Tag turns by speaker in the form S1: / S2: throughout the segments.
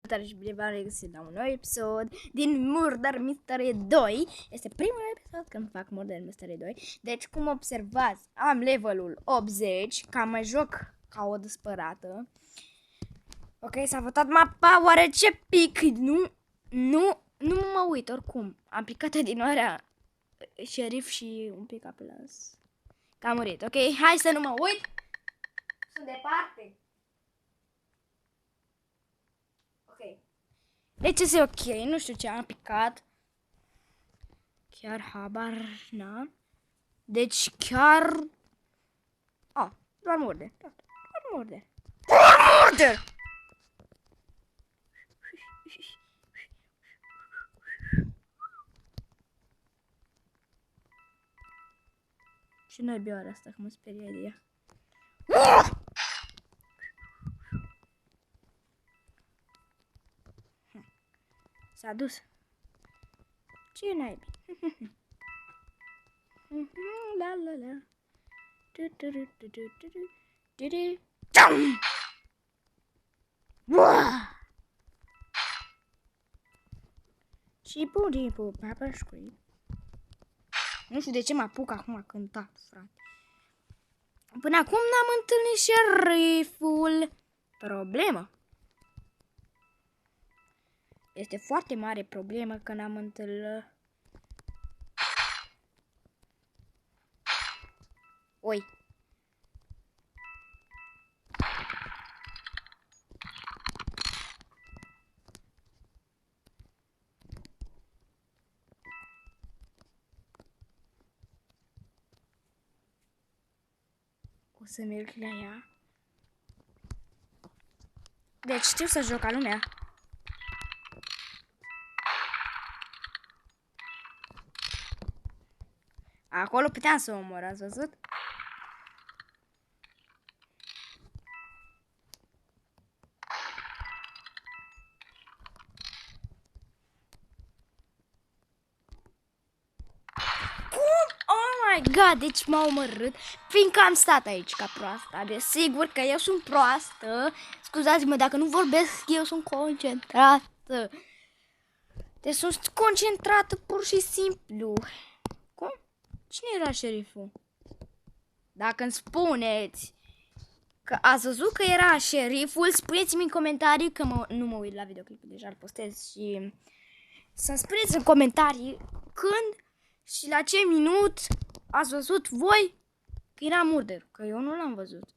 S1: Salutare și bine v-am regăsit la un nou episod din Murder Mystery 2. Este primul episod când fac Murder Mystery 2. Deci, cum observați, am levelul 80, cam mai joc ca o despărată. Ok, s-a votat mapa, oare ce pic? Nu mă uit oricum. Am picat din oarea șerif și un pic apelas. Că am murit, ok? Hai să nu mă uit. Sunt departe. Ok. Deci este ok, nu știu ce am picat. Chiar habar n-am. Deci chiar... doar murder. Doar murder. Doar murder! Și noi bioara asta, că mă sperie de ea. S-a dus. Ce naibii? La la la. Și puripu, papa scream. Nu știu de ce mă apuc acum a cânta, frate. Până acum n-am întâlnit șeriful. Problemă. Este foarte mare problemă că n-am întâlnit. Oi. O să merg la ea. Deci știu să joc ca lumea. Acolo puteam să o omor, ați văzut? Oh my god, deci m-a omorât, fiindcă am stat aici ca proasta. Desigur că eu sunt proastă. Scuzați-mă dacă nu vorbesc, eu sunt concentrată. Deci sunt concentrată pur și simplu. Cum? Cine era șeriful? Dacă îmi spuneți că ați văzut că era șeriful, spuneți-mi în comentarii, că nu mă uit la videoclipul, deja îl postez și să-mi spuneți în comentarii când și la ce minut ați văzut voi că era murder, că eu nu l-am văzut.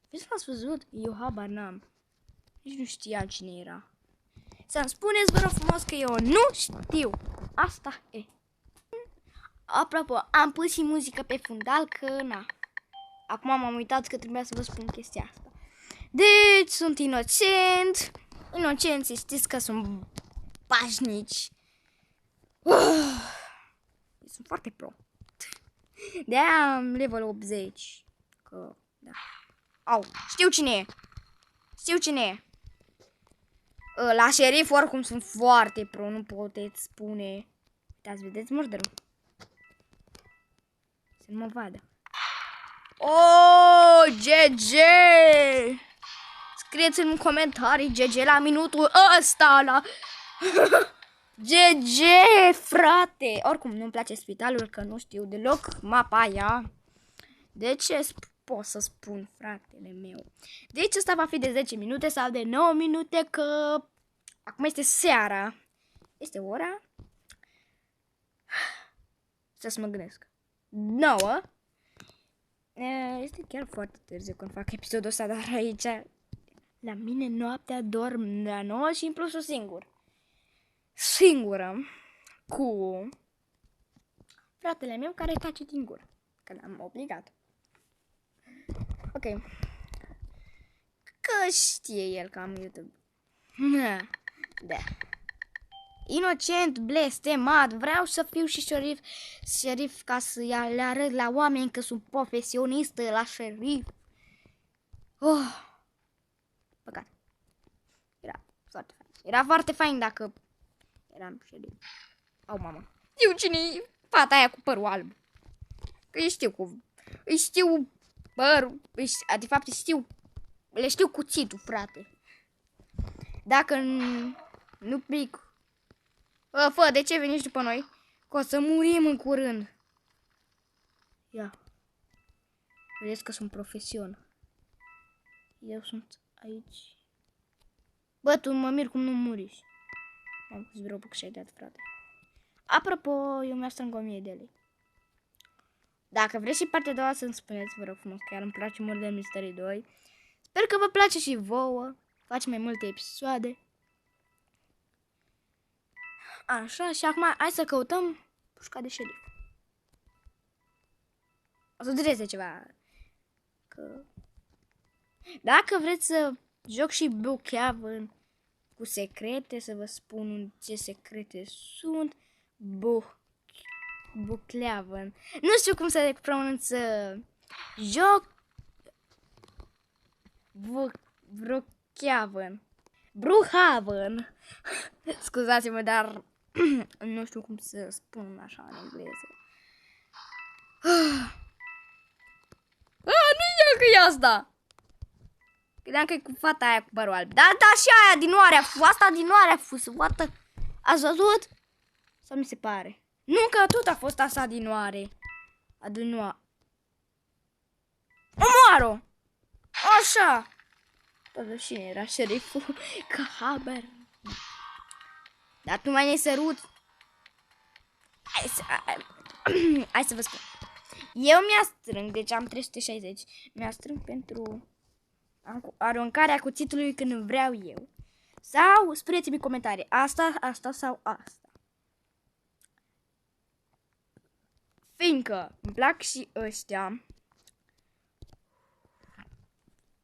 S1: Vezi, l-ați văzut? Eu habar n-am. Nici nu știam cine era. Să-mi spuneți, vă rog frumos, că eu nu știu. Asta e. Apropo, am pus și muzică pe fundal, că na. Acum m-am uitat că trebuia să vă spun chestia asta. Deci, sunt inocent. Inocenții știți că sunt pașnici. Sunt foarte pro. De-aia am level 80. Că, da. Au, știu cine e. Știu cine e. La șerif oricum sunt foarte pro, nu puteți spune. Uitați, vedeți murderul. Să nu mă vadă. Oh, GG! Scrieți în comentarii GG la minutul ăsta, la... GG, frate! Oricum, nu-mi place spitalul, că nu știu deloc mapa aia. De ce pot să spun, fratele meu? Deci ăsta va fi de 10 minute sau de 9 minute, că acum este seara. Este ora? Să mă gândesc. 9. Este chiar foarte târziu când fac episodul ăsta, dar aici la mine noaptea dorm la 9 și în plus singură cu fratele meu care tace din gură, că l-am obligat. Ok. Că știe el că am YouTube. Da. Inocent, blestemat, vreau să fiu și șerif ca să le arăt la oameni că sunt profesionistă la șerif. Păcat. Era foarte fain. Era foarte fain dacă eram șerif. Au, mama. Știu cine-i fata aia cu părul alb. Că îi știu părul, de fapt le știu cuțitul, frate. Dacă nu pic. Fă, de ce veniți după noi? Că o să murim în curând. Ia. Vedeți că sunt profesion. Eu sunt aici. Bă, tu mă mir cum nu muri. Am pus Robux și ai dat, frate. Apropo, eu mi-a strâng 1000 de lei. Dacă vreți și partea a doua să-mi spuneți, vă rog frumos, chiar îmi place mult de Mystery 2. Sper că vă place și vouă. Facem mai multe episoade. Așa, și acum hai să căutăm pușca de șerif. O să dureze ceva. Că... Dacă vreți să joc și Brookhaven cu secrete, să vă spun ce secrete sunt. Brookhaven. Nu știu cum să le pronunță. Joc Brookhaven. Scuzați-mă, dar nu știu cum să spun așa în engleză. Nu știu că e asta. Credeam că e cu fata aia cu părul alb. Da, și aia din oare a fost. Asta din oare a fost. What? Ați văzut? Sau mi se pare? Nu, că tot a fost asta din oare. Adunua. Omoară! Așa. Tot și era șeriful. Că haber. Dar tu mai ne-ai sărut. Hai să vă spun. Eu mi-a strâng, deci am 360. Mi-a strâng pentru aruncarea cuțitului când vreau eu. Sau spuneți-mi în comentarii. Asta sau asta. Fiindcă îmi plac și ăștia.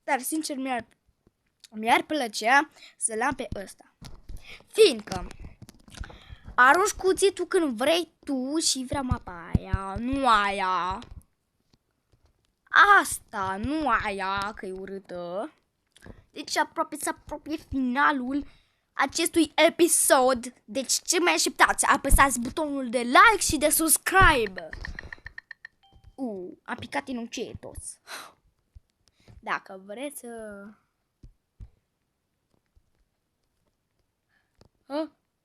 S1: Dar sincer mi-ar plăcea să-l am pe ăsta. Fiindcă arunci cuțitul când vrei tu și vreau mapa aia, nu aia. Asta, nu aia, că e urâtă. Deci aproape se apropie finalul acestui episod. Deci ce mai așteptați? Apăsați butonul de like și de subscribe. Am picat în toți. Dacă vreți să...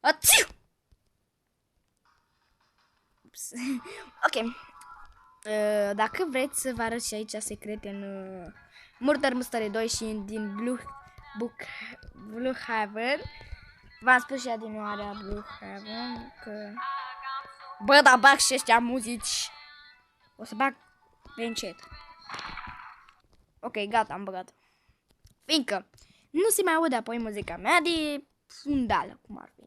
S1: Ațiu! Ok. Dacă vreți să vă arăt și aici secrete în Murder Mystery 2 și din Brookhaven. V-am spus și adinoarea Brookhaven că... Bă, da bag și ăștia muzici. O să bag pe încet. Ok, gata, am băgat. Fiindcă nu se mai aude apoi muzica mea de fundală, cum ar fi.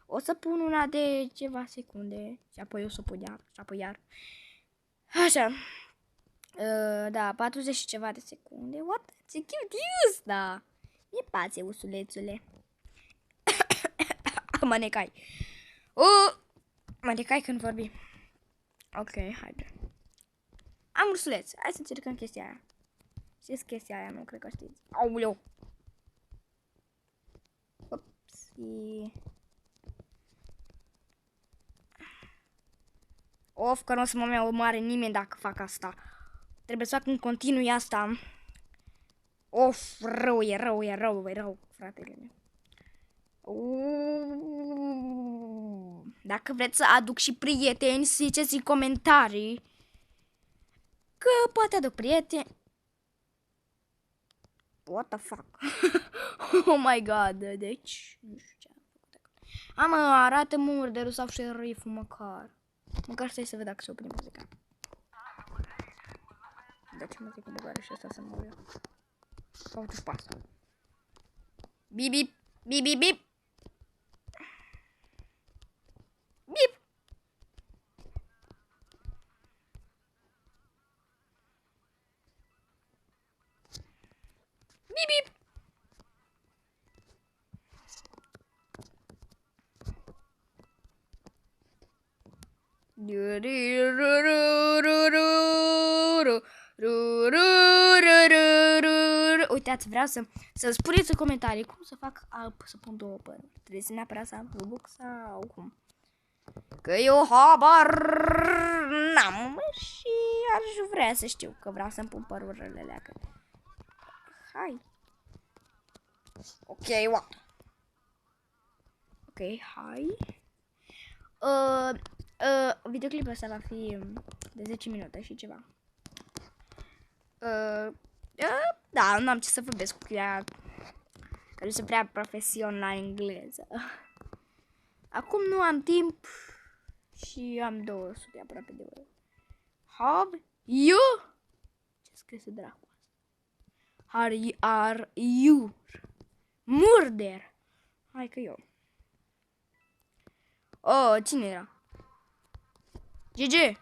S1: O să pun una de ceva secunde și apoi o să pun iar și apoi iar. Așa. Da, 40 și ceva de secunde. What? Ce cute e ăsta! E pace, usulețule. Mă necai. Mă necai când vorbi. Ok, haide. Am ursuleț. Hai să încercăm chestia aia. Știți chestia aia, nu cred că știți. Aoleu. Upsi. Of, că nu o să mă omoare nimeni dacă fac asta. Trebuie să fac în continuu asta. Of, rău, e rău, fratele meu. Dacă vreți să aduc și prieteni, ziceți în comentarii. Că poate aduc prieteni. What the fuck? Oh my god, deci, nu știu ce am făcut. Arată-mă murderul sau șeriful măcar. Măcar stai să văd dacă se opune muzica. Da, ce muzică băgare și asta să mă ură. Caut și pasă. Bip, bip, bip, bip, bip. Bip. Bip, bip. Uitați, vreau să spuneți în comentarii cum să fac să pun două păruri. Trebuie să neapărat să am Robux sau cum? Că eu habar n-am și aș vrea să știu că vreau să-mi pun părurile alea. Hai. Ok, what? Ok, hai. Videoclipul ăsta va fi de 10 minute și ceva. Da, nu am ce să vorbesc cu ea, că nu sunt prea profesional la engleză. Acum nu am timp și am 200 aproape de ore. Have you? Ce scrie dracu asta? Are you? Murder. Hai că eu. Oh, cine era? GG.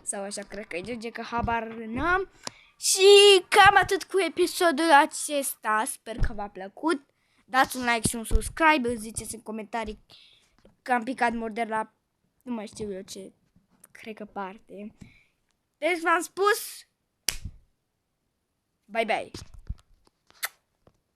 S1: Sau așa cred că e GG, că habar n-am. Și cam atât cu episodul acesta. Sper că v-a plăcut. Dați un like și un subscribe. Ziceți în comentarii că am picat murder la... Nu mai știu eu ce. Cred că parte. Deci v-am spus. Bye bye.